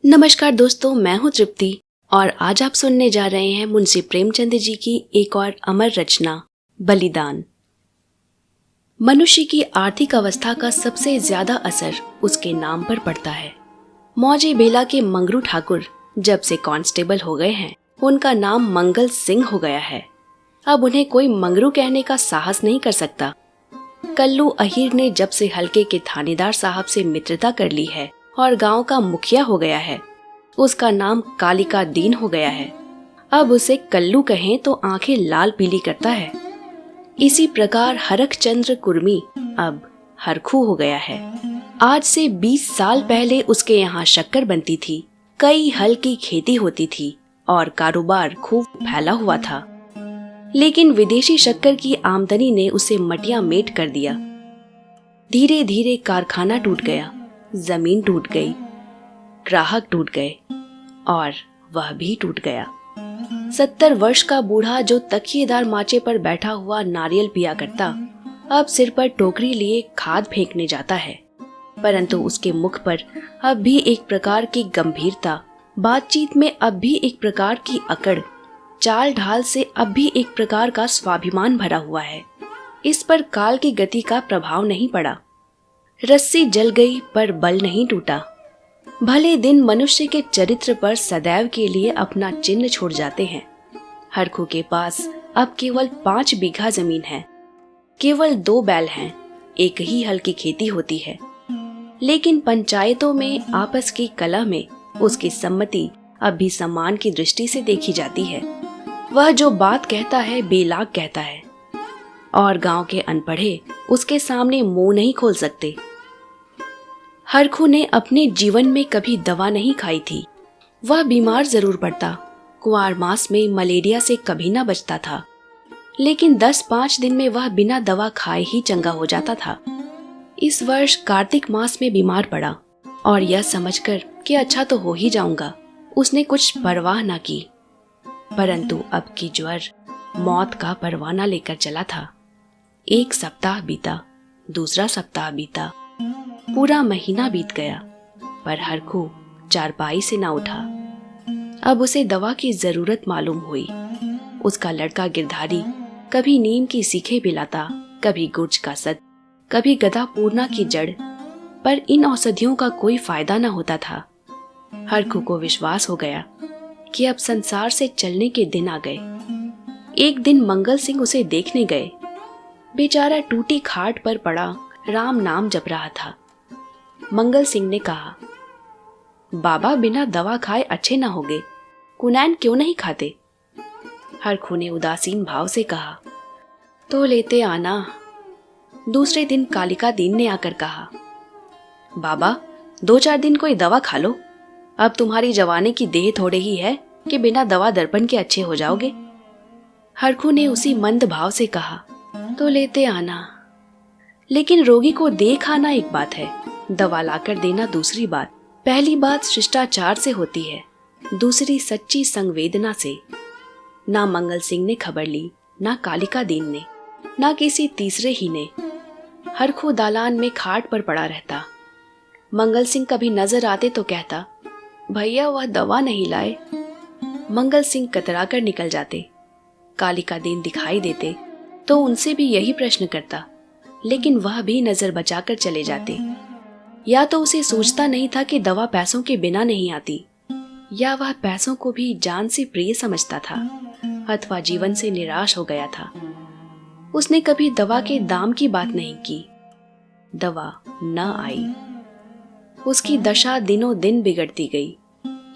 नमस्कार दोस्तों, मैं हूँ तृप्ति और आज आप सुनने जा रहे हैं मुंशी प्रेमचंद जी की एक और अमर रचना बलिदान। मनुष्य की आर्थिक अवस्था का सबसे ज्यादा असर उसके नाम पर पड़ता है। मौजे बेला के मंगरू ठाकुर जब से कांस्टेबल हो गए हैं, उनका नाम मंगल सिंह हो गया है। अब उन्हें कोई मंगरू कहने का साहस नहीं कर सकता। कल्लू अहीर ने जब से हल्के के थानेदार साहब से मित्रता कर ली है और गांव का मुखिया हो गया है, उसका नाम कालिका दीन हो गया है। अब उसे कल्लू कहें तो आंखें लाल पीली करता है। इसी प्रकार हरखचंद्र कुर्मी अब हरखू हो गया है। आज से 20 साल पहले उसके यहाँ शक्कर बनती थी, कई हल की खेती होती थी और कारोबार खूब फैला हुआ था। लेकिन विदेशी शक्कर की आमदनी ने उसे मटिया मेट कर दिया। धीरे धीरे कारखाना टूट गया, जमीन टूट गई, ग्राहक टूट गए और वह भी टूट गया। 70 वर्ष का बूढ़ा जो तकिएदार माचे पर बैठा हुआ नारियल पिया करता, अब सिर पर टोकरी लिए खाद फेंकने जाता है। परंतु उसके मुख पर अब भी एक प्रकार की गंभीरता, बातचीत में अब भी एक प्रकार की अकड़, चाल ढाल से अब भी एक प्रकार का स्वाभिमान भरा हुआ है। इस पर काल की गति का प्रभाव नहीं पड़ा। रस्सी जल गई पर बल नहीं टूटा। भले दिन मनुष्य के चरित्र पर सदैव के लिए अपना चिन्ह छोड़ जाते हैं। हरखू के पास अब केवल 5 बीघा जमीन है, केवल 2 बैल हैं, एक ही हल की खेती होती है। लेकिन पंचायतों में आपस की कलह में उसकी सम्मति अब भी सम्मान की दृष्टि से देखी जाती है। वह जो बात कहता है बेलाग कहता है और गांव के अनपढ़े उसके सामने मुंह नहीं खोल सकते। हरखू ने अपने जीवन में कभी दवा नहीं खाई थी। वह बीमार जरूर पड़ता, कुंवार मास में मलेरिया से कभी न बचता था, लेकिन 10-5 दिन में वह बिना दवा खाए ही चंगा हो जाता था। इस वर्ष कार्तिक मास में बीमार पड़ा और यह समझकर कि अच्छा तो हो ही जाऊंगा, उसने कुछ परवाह न की। परंतु अब की ज्वर मौत का परवाना लेकर चला था। 1 सप्ताह बीता, दूसरा सप्ताह बीता, पूरा महीना बीत गया, पर हरखू चारपाई से ना उठा। अब उसे दवा की जरूरत मालूम हुई। उसका लड़का गिरधारी कभी नीम की सीखें पिलाता, कभी गुर्ज का सत, कभी गदा पूर्णा की जड़, पर इन औषधियों का कोई फायदा न होता था। हरखू को विश्वास हो गया कि अब संसार से चलने के दिन आ गए। एक दिन मंगल सिंह उसे देखने गए। बेचारा टूटी खाट पर पड़ा राम नाम जप रहा था। मंगल सिंह ने कहा, बाबा बिना दवा खाए अच्छे न होगे, कुनैन क्यों नहीं खाते? हरखू ने उदासीन भाव से कहा, तो लेते आना। दूसरे दिन कालिका दीन ने आकर कहा, बाबा 2-4 दिन कोई दवा खा लो, अब तुम्हारी जवानी की देह थोड़े ही है कि बिना दवा दर्पण के अच्छे हो जाओगे। हरखू ने उसी मंद भाव से कहा, तो लेते आना। लेकिन रोगी को देख आना एक बात है, दवा लाकर देना दूसरी बात। पहली बात शिष्टाचार से होती है, दूसरी सच्ची संवेदना से। ना मंगल सिंह ने खबर ली, ना कालिका दीन ने, ना किसी तीसरे ही ने। हरखू दालान में खाट पर पड़ा रहता। मंगल सिंह कभी नजर आते तो कहता, भैया वह दवा नहीं लाए। मंगल सिंह कतरा कर निकल जाते। कालिका दीन दिखाई देते तो उनसे भी यही प्रश्न करता, लेकिन वह भी नजर बचाकर चले जाते। या तो उसे सोचता नहीं था कि दवा पैसों के बिना नहीं आती, या वह पैसों को भी जान से प्रिय समझता था, अथवा जीवन से निराश हो गया था। उसने कभी दवा के दाम की बात नहीं की। दवा न आई। उसकी दशा दिनों दिन बिगड़ती गई,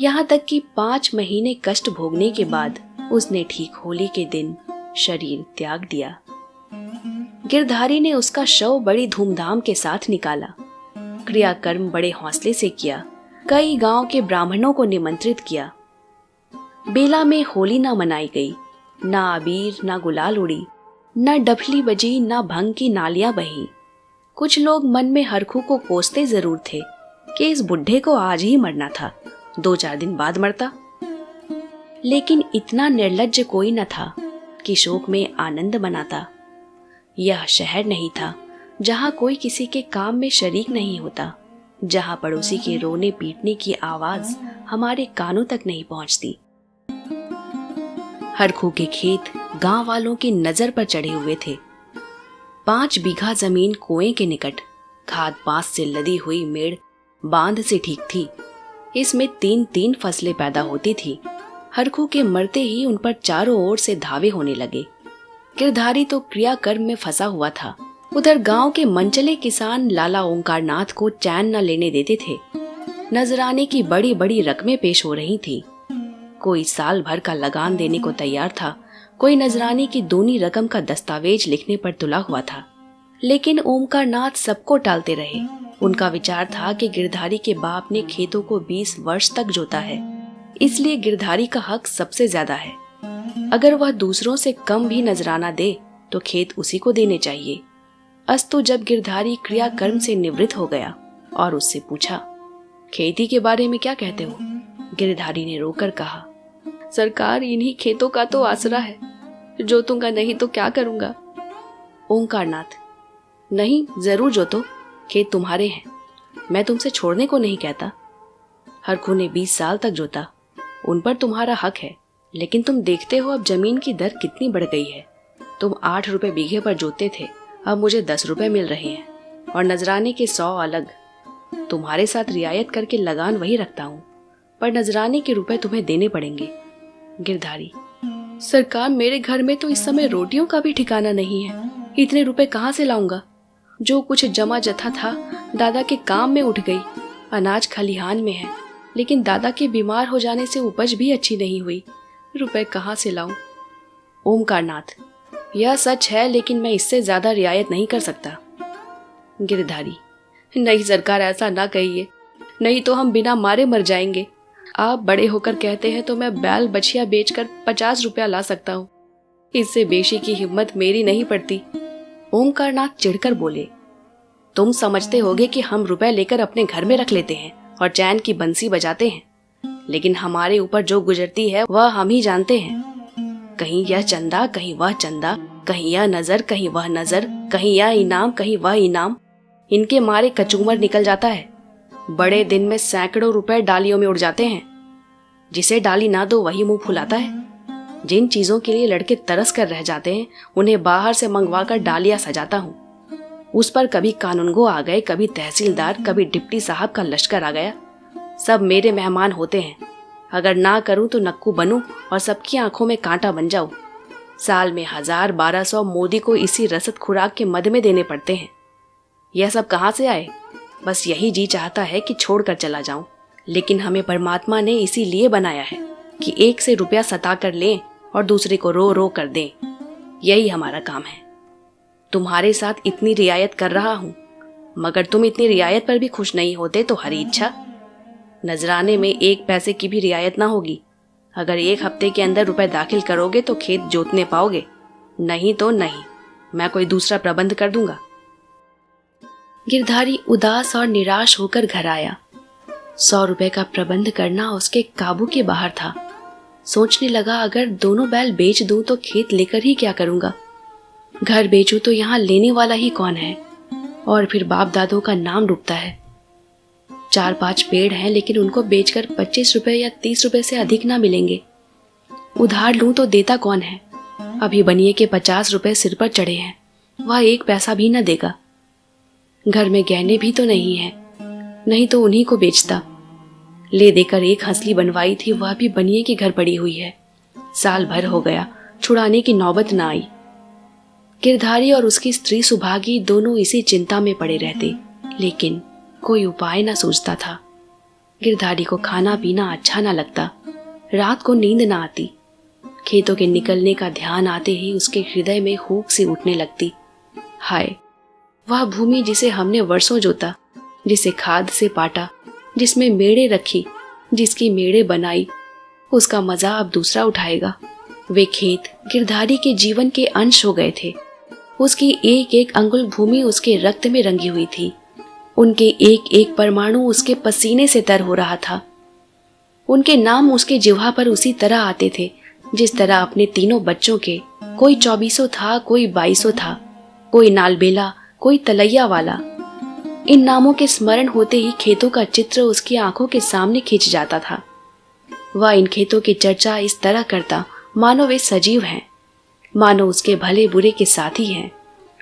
यहाँ तक कि 5 महीने कष्ट भोगने के बाद उसने ठीक होली के दिन शरीर त्याग दिया। गिरधारी ने उसका शव बड़ी धूमधाम के साथ निकाला। क्रियाकर्म बड़े हौसले से किया। कई गांव के ब्राह्मणों को निमंत्रित किया। बेला में होली ना मनाई गई, ना अबीर ना गुलाल उड़ी, ना डफली बजी, ना भंग की नालियां बही। कुछ लोग मन में हरखू को कोसते जरूर थे कि इस बुढ़े को आज ही मरना था, 2-4 दिन बाद मरता। लेकिन इतना निर्लज्ज कोई न था कि शोक में आनंद मनाता। यह शहर नहीं था जहाँ कोई किसी के काम में शरीक नहीं होता, जहां पड़ोसी के रोने पीटने की आवाज हमारे कानों तक नहीं पहुंचती। हरखू के खेत गांव वालों की नजर पर चढ़े हुए थे। 5 बीघा जमीन कुएं के निकट, खाद पास से लदी हुई मेड़ बांध से ठीक थी। इसमें 3-3 फसलें पैदा होती थी। हरखू के मरते ही उन पर चारों ओर से धावे होने लगे। गिरधारी तो क्रियाकर्म में फंसा हुआ था। उधर गांव के मनचले किसान लाला ओंकारनाथ को चैन न लेने देते थे। नजराने की बड़ी बड़ी रकमें पेश हो रही थी। कोई साल भर का लगान देने को तैयार था, कोई नजराने की दूनी रकम का दस्तावेज लिखने पर तुला हुआ था। लेकिन ओंकारनाथ सबको टालते रहे। उनका विचार था कि गिरधारी के बाप ने खेतों को 20 वर्ष तक जोता है, इसलिए गिरधारी का हक सबसे ज्यादा है। अगर वह दूसरों से कम भी नजराना दे तो खेत उसी को देने चाहिए। अस्तु जब गिरधारी क्रियाकर्म से निवृत्त हो गया और उससे पूछा, खेती के बारे में क्या कहते हो? गिरधारी ने रोकर कहा, सरकार इन्हीं खेतों का तो आसरा है, जोतूंगा नहीं तो क्या करूंगा। ओंकारनाथ, नहीं, जरूर जोतो, खेत तुम्हारे हैं, मैं तुमसे छोड़ने को नहीं कहता। हरखू ने 20 साल तक जोता, उन पर तुम्हारा हक है, लेकिन तुम देखते हो अब जमीन की दर कितनी बढ़ गई है। तुम 8 रुपए बीघे पर जोते थे, अब मुझे 10 रुपए मिल रहे हैं, और नजराने के 100 अलग। तुम्हारे साथ रियायत करके लगान वही रखता हूँ, पर नजराने के रुपए तुम्हें देने पड़ेंगे। गिरधारी, सरकार मेरे घर में तो इस समय रोटियों का भी ठिकाना नहीं है, इतने रुपए कहाँ से लाऊंगा? जो कुछ जमा जथा था दादा के काम में उठ गई। अनाज खलिहान में है, लेकिन दादा के बीमार हो जाने से उपज भी अच्छी नहीं हुई, रुपए कहाँ से लाऊं? ओमकारनाथ, यह सच है, लेकिन मैं इससे ज्यादा रियायत नहीं कर सकता। गिरधारी, नहीं सरकार, ऐसा ना कहिए, नहीं तो हम बिना मारे मर जाएंगे। आप बड़े होकर कहते हैं तो मैं बैल बछिया बेचकर 50 रुपया ला सकता हूँ, इससे बेशी की हिम्मत मेरी नहीं पड़ती। ओमकारनाथ चिढ़कर बोले, तुम समझते होगे कि हम रुपए लेकर अपने घर में रख लेते हैं और चैन की बंसी बजाते हैं, लेकिन हमारे ऊपर जो गुजरती है वह हम ही जानते हैं। कहीं यह चंदा, कहीं वह चंदा, कहीं यह नजर, कहीं वह नजर, कहीं यह इनाम, कहीं वह इनाम, इनके मारे कचूमर निकल जाता है। बड़े दिन में सैकड़ों रुपए डालियों में उड़ जाते हैं। जिसे डाली ना दो वही मुंह फुलाता है। जिन चीजों के लिए लड़के तरस कर रह जाते हैं उन्हें बाहर से मंगवा कर डालियां सजाता हूँ। उस पर कभी कानूनगो आ गए, कभी तहसीलदार, कभी डिप्टी साहब का लश्कर आ गया। सब मेरे मेहमान होते हैं। अगर ना करूं तो नक्कू बनूं और सबकी आंखों में कांटा बन जाऊं। साल में 1000-1200 मोदी को इसी रसद खुराक के मद में देने पड़ते हैं। यह सब कहाँ से आए? बस यही जी चाहता है कि छोड़कर चला जाऊं, लेकिन हमें परमात्मा ने इसीलिए बनाया है कि एक से रुपया सता कर लें और दूसरे को रो रो कर दें। यही हमारा काम है। तुम्हारे साथ इतनी रियायत कर रहा हूं, मगर तुम इतनी रियायत पर भी खुश नहीं होते तो हरी इच्छा। नजराने में 1 पैसे की भी रियायत ना होगी। अगर 1 हफ्ते के अंदर रुपए दाखिल करोगे तो खेत जोतने पाओगे, नहीं तो नहीं, मैं कोई दूसरा प्रबंध कर दूंगा। गिरधारी उदास और निराश होकर घर आया। 100 रुपए का प्रबंध करना उसके काबू के बाहर था। सोचने लगा, अगर दोनों बैल बेच दूं तो खेत लेकर ही क्या करूंगा? घर बेचूं तो यहाँ लेने वाला ही कौन है? और फिर बाप दादों का नाम डूबता है। 4-5 पेड़ हैं, लेकिन उनको बेचकर 25 रुपए या 30 रुपए से अधिक ना मिलेंगे। उधार लूं तो देता कौन है? अभी बनिए के 50 रुपए सिर पर चढ़े हैं, वह 1 पैसा भी न देगा। घर में गहने भी तो नहीं है, नहीं तो उन्हीं को बेचता। ले देकर 1 हंसली बनवाई थी, वह भी बनिए के घर पड़ी हुई है। साल भर हो गया, छुड़ाने की नौबत न आई। गिरधारी और उसकी स्त्री सुभागी दोनों इसी चिंता में पड़े रहते, लेकिन कोई उपाय न सूझता था। गिरधारी को खाना पीना अच्छा न लगता, रात को नींद न आती। खेतों के निकलने का ध्यान आते ही उसके हृदय में हूक सी उठने लगती। हाय, वह भूमि जिसे हमने वर्षों जोता, जिसे खाद से पाटा, जिसमें मेड़े रखी, जिसकी मेड़े बनाई, उसका मजा अब दूसरा उठाएगा। वे खेत गिरधारी के जीवन के अंश हो गए थे। उसकी एक एक अंगुल भूमि उसके रक्त में रंगी हुई थी। उनके एक एक परमाणु उसके पसीने से तर हो रहा था। उनके नाम उसके जिह्वा पर उसी तरह आते थे जिस तरह अपने 3 बच्चों के। कोई 24 था, कोई 22 था, कोई नालबेला, कोई तलैया वाला। इन नामों के स्मरण होते ही खेतों का चित्र उसकी आंखों के सामने खिंच जाता था। वह इन खेतों की चर्चा इस तरह करता मानो वे सजीव हैं, मानो उसके भले बुरे के साथी हैं।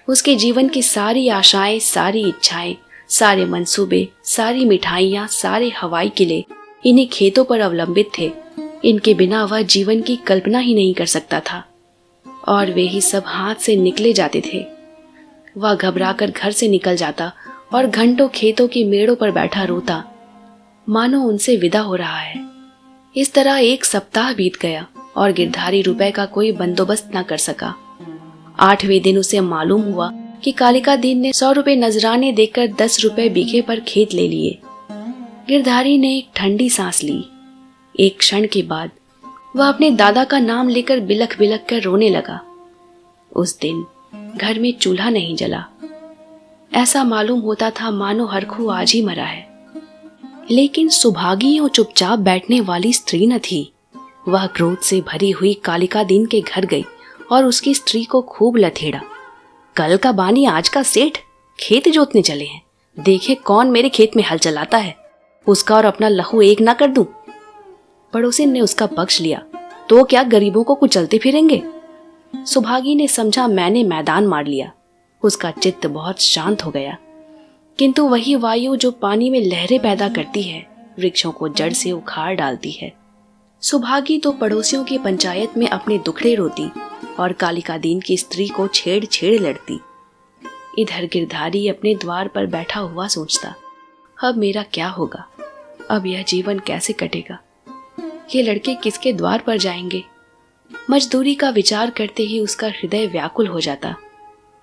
उसके जीवन की सारी आशाएं, सारी इच्छाएं, सारे मंसूबे, सारी मिठाइयां, सारे हवाई किले इन्हीं खेतों पर अवलंबित थे। इनके बिना वह जीवन की कल्पना ही नहीं कर सकता था, और वे ही सब हाथ से निकले जाते थे। वह घबराकर घर से निकल जाता और घंटों खेतों की मेड़ों पर बैठा रोता, मानो उनसे विदा हो रहा है। इस तरह एक सप्ताह बीत गया और गिरधारी रुपए का कोई बंदोबस्त न कर सका। 8वें दिन उसे मालूम हुआ कि कालिका दीन ने 100 रुपए नजराने देकर 10 रुपए बीघे पर खेत ले लिए। गिरधारी ने एक ठंडी सांस ली। एक क्षण के बाद वह अपने दादा का नाम लेकर बिलख बिलख कर रोने लगा। उस दिन घर में चूल्हा नहीं जला। ऐसा मालूम होता था मानो हरखू आज ही मरा है। लेकिन सुभागी और चुपचाप बैठने वाली स्त्री न थी। वह क्रोध से भरी हुई कालिका दीन के घर गई और उसकी स्त्री को खूब लथेड़ा। कल का बानी आज का सेठ खेत जोतने चले हैं, देखे कौन मेरे खेत में हल चलाता है, उसका और अपना लहू एक ना कर दूं। पड़ोसी ने उसका पक्ष लिया, तो क्या गरीबों को कुचलते फिरेंगे। सुभागी ने समझा मैंने मैदान मार लिया। उसका चित्त बहुत शांत हो गया। किंतु वही वायु जो पानी में लहरें पैदा करती है, वृक्षों को जड़ से उखाड़ डालती है। सुभागी तो पड़ोसियों की पंचायत में अपने दुखड़े रोती और कालिका दीन की स्त्री को छेड़ छेड़ लड़ती। इधर गिरधारी अपने द्वार पर बैठा हुआ सोचता, अब मेरा क्या होगा, अब यह जीवन कैसे कटेगा, ये लड़के किसके द्वार पर जाएंगे। मजदूरी का विचार करते ही उसका हृदय व्याकुल हो जाता।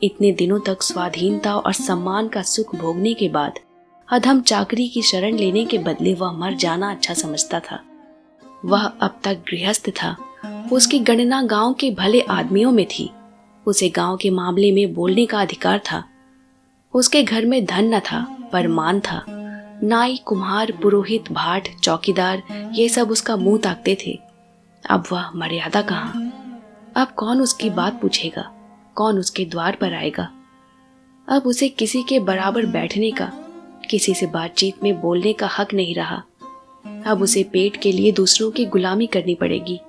इतने दिनों तक स्वाधीनता और सम्मान का सुख भोगने के बाद अधम चाकरी की शरण लेने के बदले वह मर जाना अच्छा समझता था। वह अब तक गृहस्थ था। उसकी गणना गांव के भले आदमियों में थी। उसे गांव के मामले में बोलने का अधिकार था। उसके घर में धन न था, पर मान था। नाई, कुम्हार, पुरोहित, भाट, चौकीदार ये सब उसका मुंह ताकते थे। अब वह मर्यादा कहाँ? अब कौन उसकी बात पूछेगा? कौन उसके द्वार पर आएगा? अब उसे किसी के बराबर बैठने का, किसी से बातचीत में बोलने का हक नहीं रहा। अब उसे पेट के लिए दूसरों की गुलामी करनी पड़ेगी।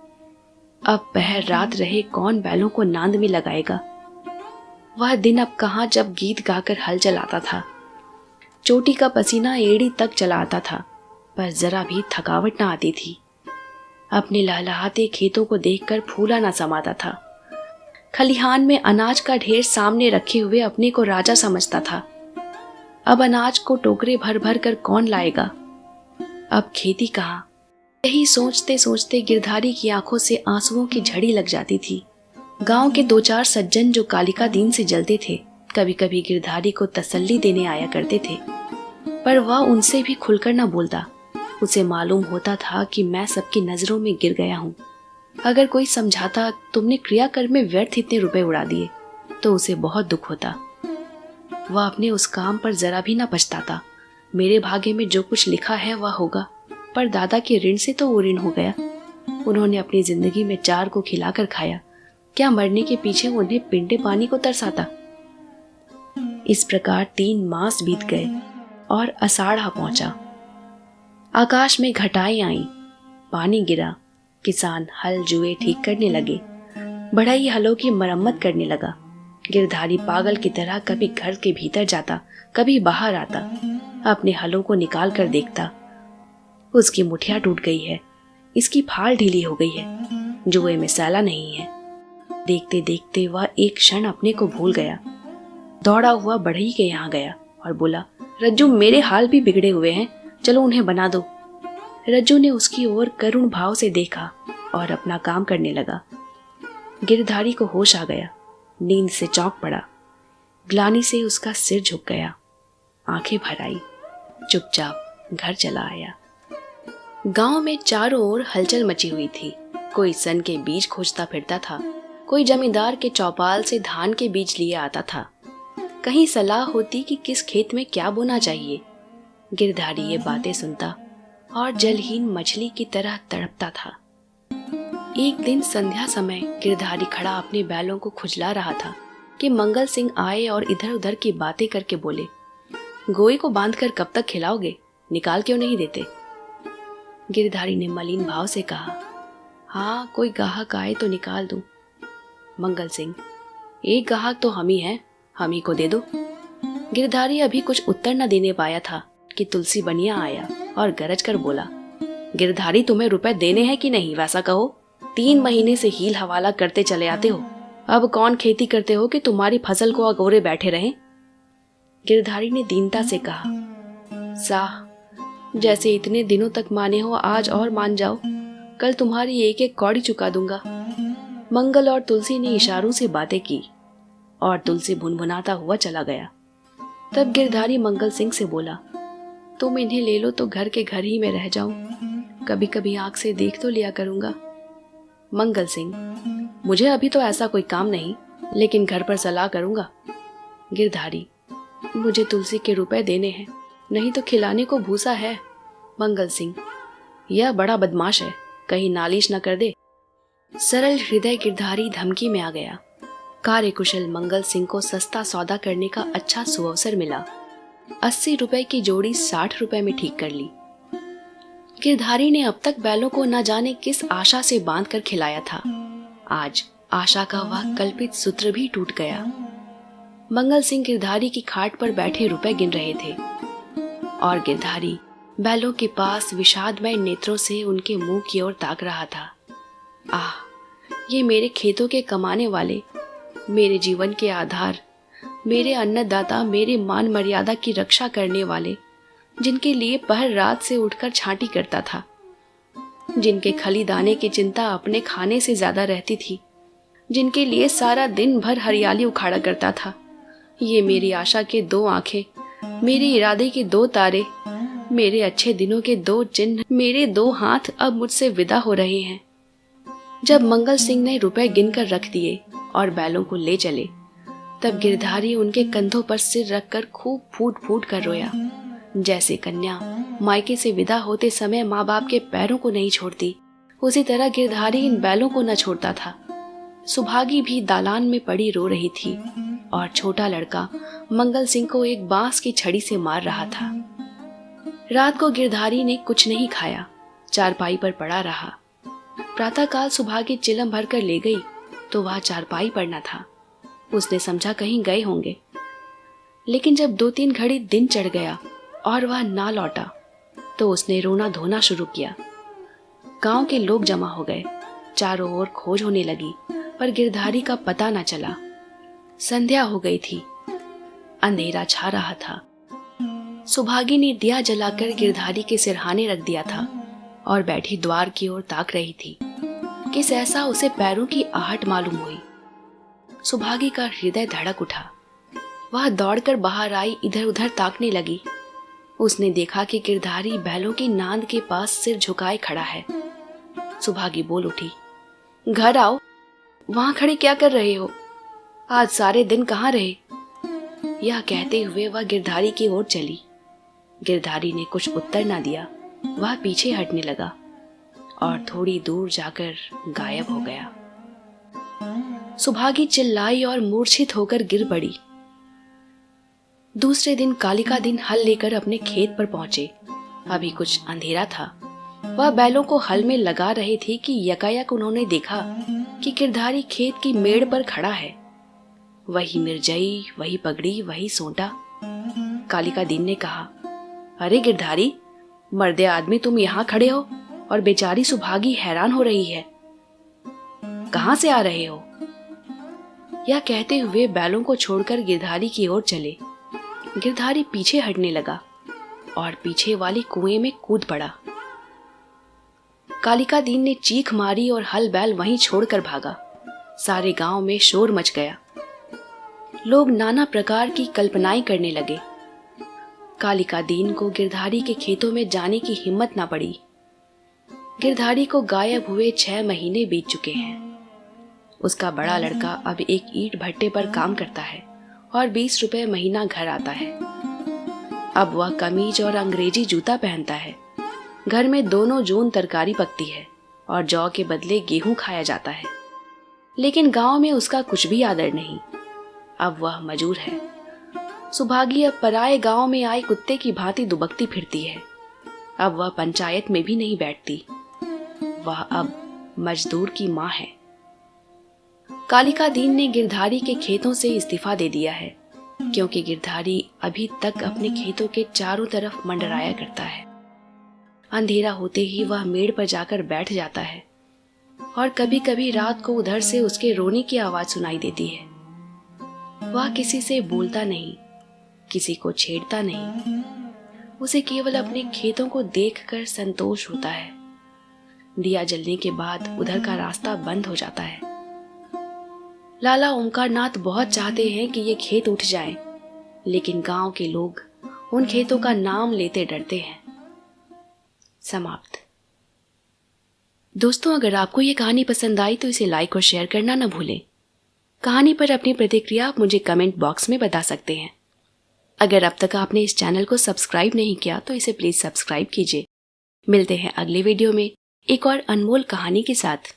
अब पहर रात रहे कौन बैलों को नांद में लगाएगा। वह दिन अब कहाँ जब गीत गाकर हल चलाता था। चोटी का पसीना एड़ी तक चला आता था, पर जरा भी थकावट न आती थी। अपने लहलहाते खेतों को देखकर फूला न समाता था। खलिहान में अनाज का ढेर सामने रखे हुए अपने को राजा समझता था। अब अनाज को टोकरे भर भर कर कौन लाएगा? अब खेती कहाँ? यही सोचते सोचते गिरधारी की आंखों से आंसुओं की झड़ी लग जाती थी। गांव के 2-4 सज्जन जो कालिका दीन से जलते थे, कभी कभी गिरधारी को तसल्ली देने आया करते थे, पर वह उनसे भी खुलकर न बोलता। उसे मालूम होता था कि मैं सबकी नजरों में गिर गया हूँ। अगर कोई समझाता तुमने क्रियाकर्म में व्यर्थ इतने रुपए उड़ा दिए, तो उसे बहुत दुख होता। वह अपने उस काम पर जरा भी न पछताता। मेरे भाग्य में जो कुछ लिखा है वह होगा, पर दादा के ऋण से तो वो ऋण हो गया। उन्होंने अपनी जिंदगी में 4 को खिलाकर खाया, क्या मरने के पीछे उन्हें पिंडे पानी को तरसाता। इस प्रकार 3 मास बीत गए और आषाढ़ पहुंचा। आकाश में घटाएं आईं, पानी गिरा। किसान हल जुए ठीक करने लगे। बढ़ई हलों की मरम्मत करने लगा। गिरधारी पागल की तरह कभी घर के भीतर जाता, कभी बाहर आता। अपने हलों को निकाल कर देखता, उसकी मुठिया टूट गई है, इसकी फाल ढीली हो गई है, जुए में सैला नहीं है। देखते देखते वह एक क्षण अपने को भूल गया। दौड़ा हुआ बढ़ई के यहाँ गया और बोला, रज्जू मेरे हाल भी बिगड़े हुए हैं, चलो उन्हें बना दो। रज्जू ने उसकी ओर करुण भाव से देखा और अपना काम करने लगा। गिरधारी को होश आ गया, नींद से चौंक पड़ा। ग्लानि से उसका सिर झुक गया, आंखें भर आई, चुपचाप घर चला आया। गांव में चारों ओर हलचल मची हुई थी। कोई सन के बीज खोजता फिरता था, कोई जमींदार के चौपाल से धान के बीज लिए आता था। कहीं सलाह होती कि किस खेत में क्या बोना चाहिए। गिरधारी ये बातें सुनता और जलहीन मछली की तरह तड़पता था। एक दिन संध्या समय गिरधारी खड़ा अपने बैलों को खुजला रहा था कि मंगल सिंह आए और इधर उधर की बातें करके बोले, गोई को बांधकर कब तक खिलाओगे? निकाल क्यों नहीं देते? गिरधारी ने मलिन भाव से कहा। हाँ, कोई ग्राहक आए तो निकाल दूं। मंगल सिंह, एक ग्राहक तो हम ही हैं, हम ही को दे दो। गिरधारी अभी कुछ उत्तर न देने पाया था कि तुलसी बनिया आया और गरज कर बोला, गिरधारी, तुम्हें रुपए देने हैं कि नहीं, वैसा कहो। 3 महीने से हील हवाला करते चले आते हो, अब कौन खेती करते हो कि तुम्हारी फसल को अगोरे बैठे रहें? गिरधारी ने दीनता से कहा, साह, जैसे इतने दिनों तक माने हो, आज और मान जाओ, कल तुम्हारी एक एक कौड़ी चुका दूंगा। मंगल और तुलसी ने इशारों से बातें की और तुलसी भुनभुनाता हुआ चला गया। तब गिरधारी मंगल सिंह से बोला, तुम इन्हें ले लो तो घर के घर ही में रह जाऊं, कभी कभी आंख से देख तो लिया करूंगा। मंगल सिंह, मुझे अभी तो ऐसा कोई काम नहीं, लेकिन घर पर सलाह करूंगा। गिरधारी, मुझे तुलसी के रुपए देने हैं, नहीं तो खिलाने को भूसा है। मंगल सिंह, यह बड़ा बदमाश है, कहीं नालिश न कर दे। सरल हृदय गिरधारी धमकी में आ गया। कार्यकुशल मंगल सिंह को सस्ता सौदा करने का अच्छा सुअवसर मिला। 80 रुपए की जोड़ी 60 रुपए में ठीक कर ली। गिरधारी ने अब तक बैलों को न जाने किस आशा से बांधकर खिलाया था। आज आशा का वह कल्पित सूत्र भी टूट गया। मंगल सिंह गिरधारी की खाट पर बैठे रुपए गिन रहे थे और गिरधारी बैलों के पास विषादमय नेत्रों से उनके मुंह की ओर ताक रहा था। आह, ये मेरे खेतों के कमाने वाले, मेरे जीवन के आधार, मेरे अन्नदाता, मेरे मान मर्यादा की रक्षा करने वाले, जिनके लिए पहर रात से उठकर छांटी करता था, जिनके खली दाने की चिंता अपने खाने से ज्यादा रहती थी, जिनके लिए सारा दिन भर हरियाली उखाड़ा करता था। ये मेरी आशा के 2 आंखें, मेरे इरादे के 2 तारे, मेरे अच्छे दिनों के 2 चिन्ह, मेरे 2 हाथ अब मुझसे विदा हो रहे हैं। जब मंगल सिंह ने रुपए गिनकर रख दिए और बैलों को ले चले, तब गिरधारी उनके कंधों पर सिर रखकर खूब फूट फूट कर रोया। जैसे कन्या मायके से विदा होते समय माँ बाप के पैरों को नहीं छोड़ती, उसी तरह गिरधारी इन बैलों को न छोड़ता था। सुभागी भी दालान में पड़ी रो रही थी और छोटा लड़का मंगल सिंह को एक बांस की छड़ी से मार रहा था। रात को गिरधारी ने कुछ नहीं खाया, चारपाई पर पड़ा रहा। प्रातःकाल सुभागी चिलम भर कर ले गई तो वह चारपाई पर न था। उसने समझा कहीं गए होंगे, लेकिन जब 2-3 घड़ी दिन चढ़ गया और वह ना लौटा तो उसने रोना धोना शुरू किया। गांव के लोग जमा हो गए, चारों ओर खोज होने लगी, पर गिरधारी का पता न चला। संध्या हो गई थी, अंधेरा छा रहा था। सुभागी ने दिया जलाकर गिरधारी के सिरहाने रख दिया था और बैठी द्वार की ओर ताक रही थी कि सहसा उसे पैरों की आहट मालूम हुई। सुभागी का हृदय धड़क उठा। वह दौड़कर बाहर आई, इधर उधर ताकने लगी। उसने देखा कि गिरधारी बैलों की नांद के पास सिर झुकाए खड़ा है। सुभागी बोल उठी, घर आओ, वहां खड़े क्या कर रहे हो? आज सारे दिन कहाँ रहे? यह कहते हुए वह गिरधारी की ओर चली। गिरधारी ने कुछ उत्तर ना दिया। वह पीछे हटने लगा और थोड़ी दूर जाकर गायब हो गया। सुभागी चिल्लाई और मूर्छित होकर गिर पड़ी। दूसरे दिन कालिका दिन हल लेकर अपने खेत पर पहुंचे। अभी कुछ अंधेरा था। वह बैलों को हल में लगा रहे थे कि यकायक उन्होंने देखा कि गिरधारी खेत की मेड़ पर खड़ा है। वही मिर्जई, वही पगड़ी, वही सोंटा। कालिका दीन ने कहा, अरे गिरधारी, मर्दे आदमी, तुम यहाँ खड़े हो और बेचारी सुभागी हैरान हो रही है, कहां से आ रहे हो? यह कहते हुए बैलों को छोड़कर गिरधारी की ओर चले। गिरधारी पीछे हटने लगा और पीछे वाली कुएं में कूद पड़ा। कालिका दीन ने चीख मारी और हल बैल वहीं छोड़कर भागा। सारे गांव में शोर मच गया। लोग नाना प्रकार की कल्पनाएं करने लगे। कालिका दीन को गिरधारी के खेतों में जाने की हिम्मत ना पड़ी। गिरधारी को गायब हुए 6 महीने बीत चुके हैं। उसका बड़ा लड़का अब एक ईंट भट्टे पर काम करता है और 20 रुपए महीना घर आता है। अब वह कमीज और अंग्रेजी जूता पहनता है। घर में दोनों जून तरकारी पकती है और जौ के बदले गेहूं खाया जाता है। लेकिन गांव में उसका कुछ भी आदर नहीं। अब वह मजूर है। सुभागी अब पराये गांव में आए कुत्ते की भांति दुबकती फिरती है। अब वह पंचायत में भी नहीं बैठती। वह अब मजदूर की माँ है। कालिका दीन ने गिरधारी के खेतों से इस्तीफा दे दिया है, क्योंकि गिरधारी अभी तक अपने खेतों के चारों तरफ मंडराया करता है। अंधेरा होते ही वह मेड़ पर जाकर बैठ जाता है और कभी कभी रात को उधर से उसके रोने की आवाज सुनाई देती है। वह किसी से बोलता नहीं, किसी को छेड़ता नहीं। उसे केवल अपने खेतों को देखकर संतोष होता है। दिया जलने के बाद उधर का रास्ता बंद हो जाता है। लाला ओमकारनाथ बहुत चाहते हैं कि ये खेत उठ जाएं, लेकिन गांव के लोग उन खेतों का नाम लेते डरते हैं। समाप्त। दोस्तों, अगर आपको ये कहानी पसंद आई तो इसे लाइक और शेयर करना न भूलें। कहानी पर अपनी प्रतिक्रिया आप मुझे कमेंट बॉक्स में बता सकते हैं। अगर अब तक आपने इस चैनल को सब्सक्राइब नहीं किया तो इसे प्लीज सब्सक्राइब कीजिए। मिलते हैं अगले वीडियो में एक और अनमोल कहानी के साथ।